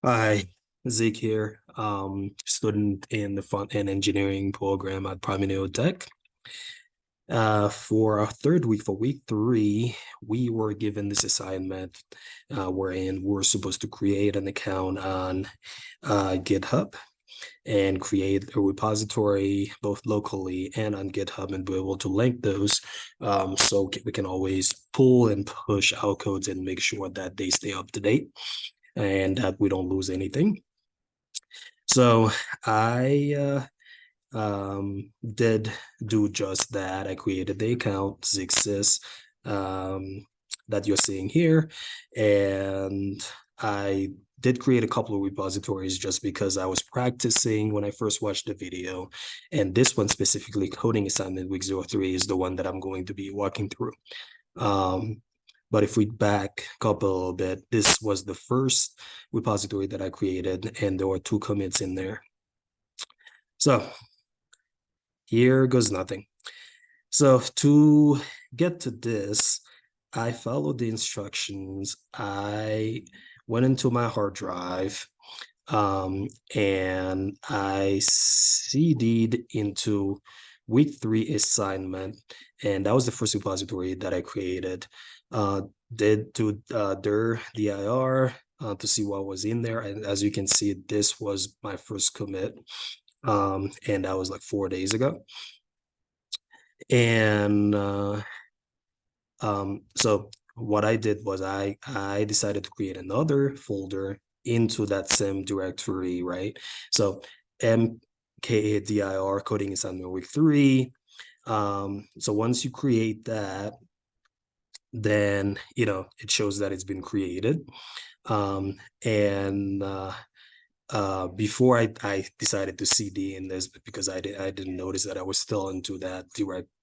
Hi, Zeke here, student in the front-end engineering program at Promineo Tech. For our third week, for week 3, we were given this assignment wherein we're supposed to create an account on GitHub and create a repository both locally and on GitHub and be able to link those so we can always pull and push our codes and make sure that they stay up to date and that we don't lose anything. So I did do just that. I created the account, Zixis, that you're seeing here, and I did create a couple of repositories just because I was practicing when I first watched the video, and this one specifically, coding assignment week 03, is the one that I'm going to be walking through. But if we back up a little bit, this was the first repository that I created, and there were 2 commits in there. So here goes nothing. So to get to this, I followed the instructions. I went into my hard drive and I CD'd into week 3 assignment, and that was the first repository that I created. Did do dir dir to see what was in there, and as you can see, this was my first commit, and that was like 4 days ago. And so what I did was I decided to create another folder into that same directory, right? So mkdir coding assignment week 3. So once you create that, then it shows that it's been created. And before I decided to CD in this, because I didn't notice that I was still into that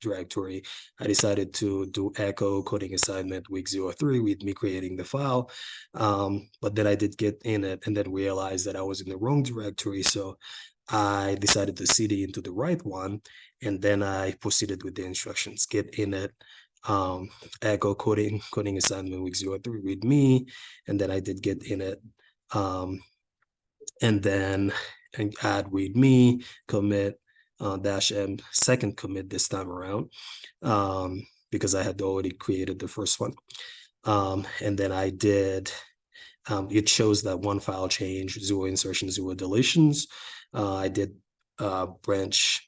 directory, I decided to do echo coding assignment week 03 with me creating the file. But then I did get in it and then realized that I was in the wrong directory. So I decided to CD into the right one, and then I proceeded with the instructions: get init, echo coding assignment week 03 with me, and then I did get init, and then add readme commit -m second commit this time around, because I had already created the first one. And then I did, it shows that 1 file change, 0 insertion, 0 deletions. I did branch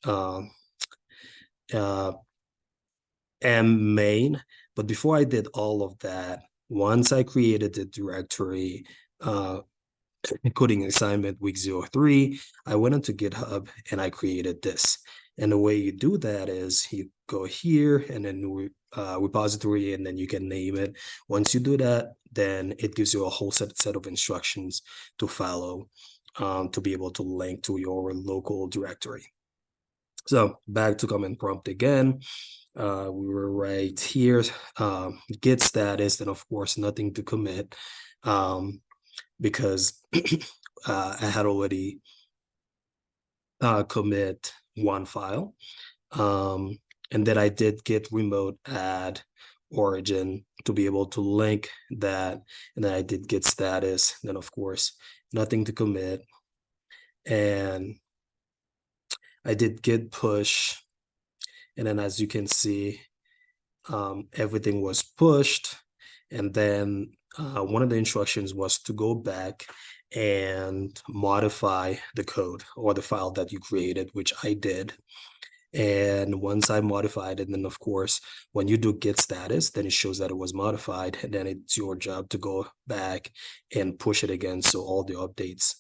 m main, but before I did all of that, once I created the directory coding assignment week 03, I went into GitHub and I created this. And the way you do that is you go here and then new repository, and then you can name it. Once you do that, then it gives you a whole set of instructions to follow to be able to link to your local directory. So back to command prompt again. We were right here, git status, and of course nothing to commit, because I had already commit 1 file. And then I did get remote add origin to be able to link that. And then I did get status. Then of course, nothing to commit. And I did git push. And then as you can see, everything was pushed. And then one of the instructions was to go back and modify the code or the file that you created, which I did. And once I modified it, then of course, when you do git status, then it shows that it was modified, and then it's your job to go back and push it again so all the updates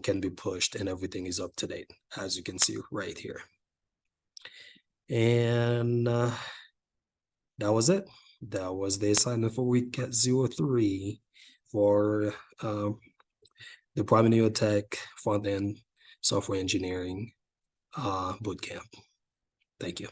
can be pushed and everything is up to date, as you can see right here. And that was it. That was the assignment for week 03 for the Promineo Tech front-end software engineering bootcamp. Thank you.